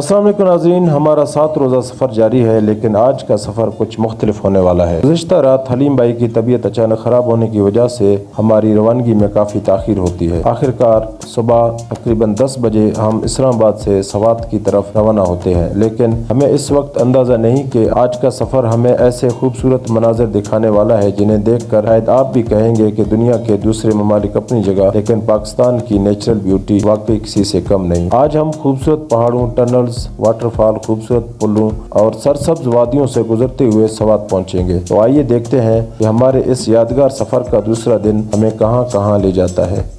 अस्सलाम वालेकुम नाज़रीन, हमारा 7 रोज़ा सफ़र जारी है, लेकिन आज का सफ़र कुछ मुख्तलिफ होने वाला है। गुज़िश्ता रात हलीम भाई की तबीयत अचानक ख़राब होने की वजह से हमारी रवानगी में काफ़ी ताख़ीर होती है। आखिरकार सुबह तकरीबन 10 बजे हम इस्लामाबाद से सवात की तरफ रवाना होते हैं, लेकिन हमें इस वक्त अंदाज़ा नहीं कि आज का सफ़र हमें ऐसे खूबसूरत मनाज़र दिखाने वाला है जिन्हें देख कर शायद आप भी कहेंगे कि दुनिया के दूसरे ममालिक अपनी जगह, लेकिन पाकिस्तान की नेचुरल ब्यूटी वाकई किसी से कम नहीं। आज हम खूबसूरत पहाड़ों, टनल्स, वाटरफॉल, खूबसूरत पुलों और सरसब्ज वादियों से गुजरते हुए सवात पहुंचेंगे। तो आइए देखते हैं कि हमारे इस यादगार सफर का दूसरा दिन हमें कहां कहां ले जाता है।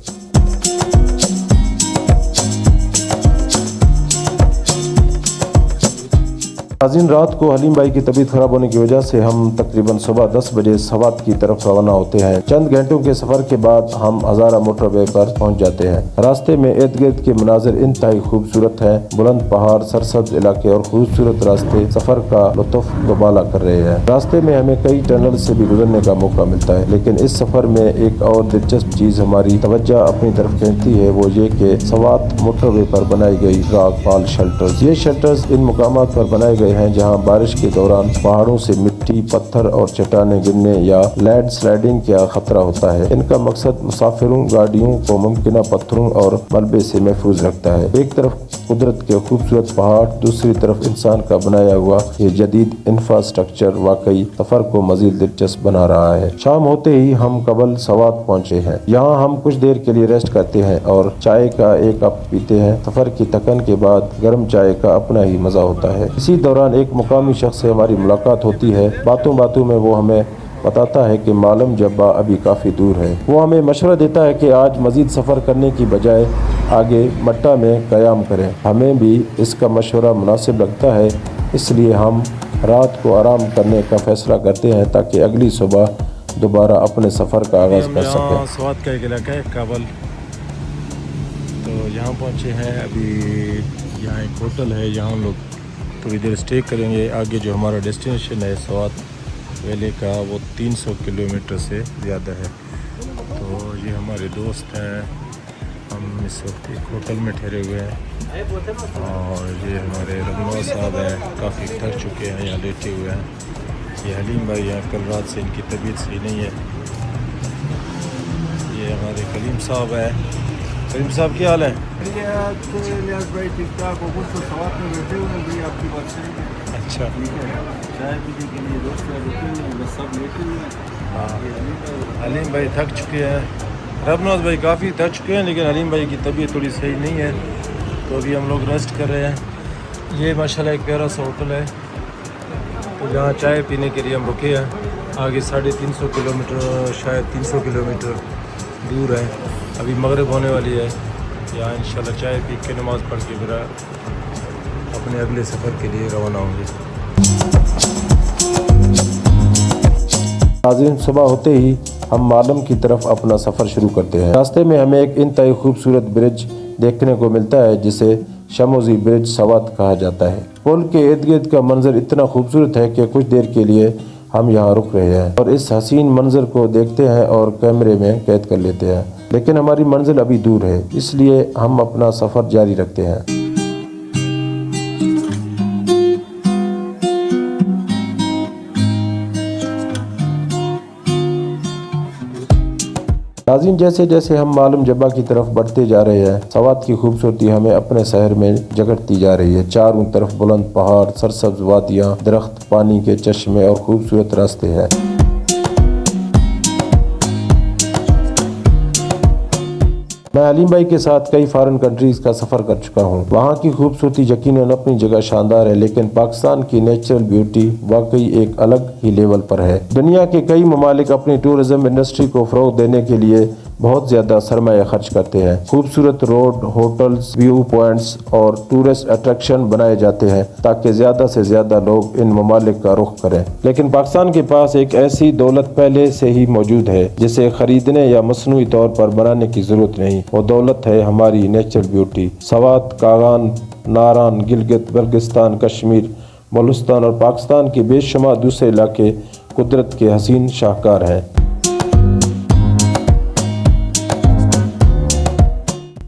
नाज़रीन, रात को हलीम भाई की तबीयत खराब होने की वजह से हम तकरीबन सुबह 10 बजे सवात की तरफ रवाना होते हैं। चंद घंटों के सफर के बाद हम हज़ारा मोटरवे पर पहुंच जाते हैं। रास्ते में इर्द गिर्द के मनाजिर इंतहाई खूबसूरत हैं। बुलंद पहाड़, सरसब्ज इलाके और खूबसूरत रास्ते सफर का लुत्फ दुबाला कर रहे हैं। रास्ते में हमें कई टनल से भी गुजरने का मौका मिलता है, लेकिन इस सफर में एक और दिलचस्प चीज हमारी तवज्जो अपनी तरफ खींचती है, वो ये कि सवात मोटरवे पर बनाई गई रॉक फॉल शेल्टर्स। ये शेल्टर्स इन मुकामात पर बनाए गए हैं जहां बारिश के दौरान पहाड़ों से मिट्टी, पत्थर और चट्टानें गिरने या लैंड स्लाइडिंग का खतरा होता है। इनका मकसद मुसाफिरों, गाड़ियों को मुमकिन पत्थरों और मलबे से महफूज रखता है। एक तरफ कुदरत के खूबसूरत पहाड़, दूसरी तरफ इंसान का बनाया हुआ ये जदीद इंफ्रास्ट्रक्चर वाकई सफर को मजीद दिलचस्प बना रहा है। शाम होते ही हम कबल सवात पहुंचे हैं। यहाँ हम कुछ देर के लिए रेस्ट करते हैं और चाय का एक कप पीते हैं। सफर की थकन के बाद गर्म चाय का अपना ही मजा होता है। इसी दौरान एक मुकामी शख्स से हमारी मुलाकात होती है। बातों बातों में वो हमें बताता है कि मालम जब्बा अभी काफ़ी दूर है। वो हमें मशवरा देता है कि आज मज़ीद सफ़र करने की बजाय आगे मट्टा में क़याम करें। हमें भी इसका मशवरा मुनासिब लगता है, इसलिए हम रात को आराम करने का फ़ैसला करते हैं ताकि अगली सुबह दोबारा अपने सफ़र का आगाज़ कर सकें। स्वात का एक इलाका है काबल, तो यहाँ पहुँचे हैं। अभी यहाँ एक होटल है, यहाँ हम लोग थोड़ी देर स्टे करेंगे। आगे जो हमारा डेस्टिनेशन है स्वात वैली का, वो 300 किलोमीटर से ज़्यादा है। तो ये हमारे दोस्त हैं, हम इस वक्त एक होटल में ठहरे हुए हैं और ये हमारे रमनौज साहब हैं, काफ़ी थक चुके हैं, यहाँ लेटे हुए हैं। ये हलीम भाई हैं, कल रात से इनकी तबीयत सही नहीं है। ये हमारे कलीम साहब हैं। कलीम साहब क्या हाल है? भाई ठीक ठाक हो, कुछ तो सवाल में बैठे हुए हैं। भाई आपकी बात सही है। अच्छा, ठीक है, चाय पीने के लिए दोस्त रुके हुए हैं, बस सब लेटे हुए हैं। हाँ, हलीम भाई थक चुके हैं, रबनौज भाई काफ़ी थक चुके हैं, लेकिन हलीम भाई की तबीयत थोड़ी सही नहीं है, तो अभी हम लोग रेस्ट कर रहे हैं। ये माशाल्लाह एक प्यारा सा होटल है, तो जहाँ चाय पीने के लिए हम रुके हैं। आगे 350 किलोमीटर, शायद 300 किलोमीटर दूर है। अभी मगरिब होने वाली है। यहाँ इंशाल्लाह चाय पी के नमाज़ पढ़ के फिर अपने अगले सफ़र के लिए रवाना होंगे। नाज़रीन, सुबह होते ही हम मालम की तरफ अपना सफ़र शुरू करते हैं। रास्ते में हमें एक इंतहाई खूबसूरत ब्रिज देखने को मिलता है जिसे शमोजी ब्रिज सवात कहा जाता है। पुल के इर्द गिर्द का मंजर इतना खूबसूरत है कि कुछ देर के लिए हम यहाँ रुक रहे हैं और इस हसीन मंजर को देखते हैं और कैमरे में कैद कर लेते हैं। लेकिन हमारी मंजिल अभी दूर है, इसलिए हम अपना सफ़र जारी रखते हैं। नाज़रीन, जैसे जैसे हम मालूम जब्बा की तरफ बढ़ते जा रहे हैं, सवात की खूबसूरती हमें अपने शहर में जकड़ती जा रही है। चारों तरफ बुलंद पहाड़, सरसब्ज वादियाँ, दरख्त, पानी के चश्मे और खूबसूरत रास्ते हैं। मैं हलीम भाई के साथ कई फॉरेन कंट्रीज का सफ़र कर चुका हूँ। वहाँ की खूबसूरती यकीनन अपनी जगह शानदार है, लेकिन पाकिस्तान की नेचुरल ब्यूटी वाकई एक अलग ही लेवल पर है। दुनिया के कई ममालिक अपनी टूरिज्म इंडस्ट्री को फ़रोग़ देने के लिए बहुत ज़्यादा सरमाया खर्च करते हैं। खूबसूरत रोड, होटल्स, व्यू पॉइंट्स और टूरिस्ट अट्रैक्शन बनाए जाते हैं ताकि ज़्यादा से ज़्यादा लोग इन ममालिक का रुख करें। लेकिन पाकिस्तान के पास एक ऐसी दौलत पहले से ही मौजूद है जिसे खरीदने या मसनूई तौर पर बनाने की ज़रूरत नहीं। वो दौलत है हमारी नेचुरल ब्यूटी। सवात, कागान, नारान, गिलगित बल्तिस्तान, कश्मीर, बलूचिस्तान और पाकिस्तान के बेशुमार दूसरे इलाके कुदरत के हसीन शाहकार हैं।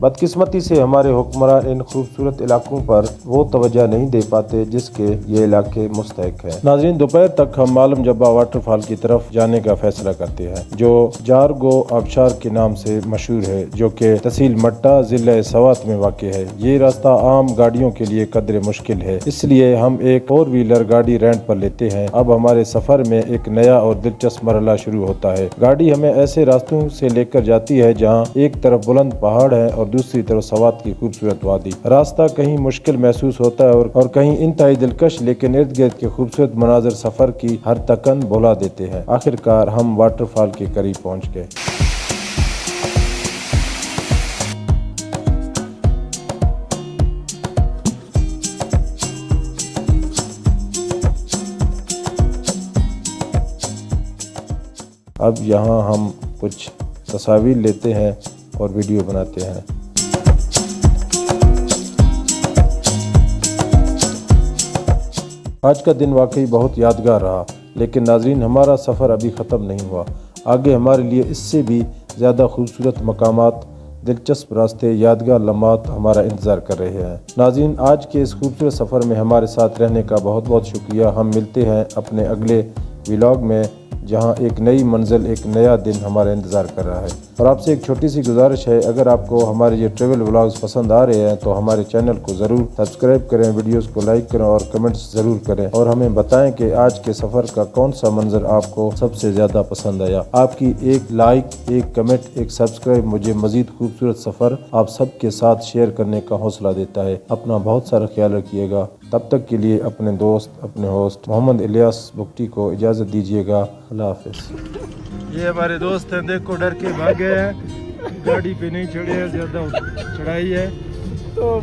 बदकिस्मती से हमारे हुक्मरान इन खूबसूरत इलाकों पर वो तवज्जो नहीं दे पाते जिसके ये इलाके मुस्तहिक हैं। नाज़रीन, दोपहर तक हम मालम जब्बा वाटरफॉल की तरफ जाने का फैसला करते हैं, जो जारगो आबशार के नाम से मशहूर है, जो कि तहसील मट्टा ज़िला सवात में वाक़ है। ये रास्ता आम गाड़ियों के लिए कदरे मुश्किल है, इसलिए हम एक 4 व्हीलर गाड़ी रेंट पर लेते हैं। अब हमारे सफर में एक नया और दिलचस्प मरहला शुरू होता है। गाड़ी हमें ऐसे रास्तों से लेकर जाती है जहां एक तरफ बुलंद पहाड़ है और दूसरी तरफ सवात की खूबसूरत वादी। रास्ता कहीं मुश्किल महसूस होता है और कहीं इंतहाई दिलकश, लेकिन इर्द गिर्द के खूबसूरत मनाजर सफर की हर तकन भुला देते हैं। आखिरकार हम वाटरफॉल के करीब पहुंच गए। अब यहाँ हम कुछ तस्वीर लेते हैं और वीडियो बनाते हैं। आज का दिन वाकई बहुत यादगार रहा, लेकिन नाज़रीन, हमारा सफ़र अभी ख़त्म नहीं हुआ। आगे हमारे लिए इससे भी ज़्यादा खूबसूरत मकामात, दिलचस्प रास्ते, यादगार लम्हात हमारा इंतज़ार कर रहे हैं। नाज़रीन, आज के इस खूबसूरत सफ़र में हमारे साथ रहने का बहुत बहुत शुक्रिया। हम मिलते हैं अपने अगले व्लॉग में, जहां एक नई मंजिल, एक नया दिन हमारा इंतज़ार कर रहा है। और आपसे एक छोटी सी गुजारिश है, अगर आपको हमारे ये ट्रैवल व्लॉग्स पसंद आ रहे हैं तो हमारे चैनल को ज़रूर सब्सक्राइब करें, वीडियोस को लाइक करें और कमेंट्स ज़रूर करें, और हमें बताएं कि आज के सफ़र का कौन सा मंजर आपको सबसे ज़्यादा पसंद आया। आपकी एक लाइक, एक कमेंट, एक सब्सक्राइब मुझे मज़ीद खूबसूरत सफ़र आप सबके साथ शेयर करने का हौसला देता है। अपना बहुत सारा ख्याल रखिएगा। तब तक के लिए अपने दोस्त, अपने होस्ट मोहम्मद इलियास बुगटी को इजाज़त दीजिएगा। अल्लाह हाफ़िज़। ये हमारे दोस्त हैं, देखो डर के भागे हैं, गाड़ी पे नहीं चढ़े हैं, ज़्यादा चढ़ाई है तो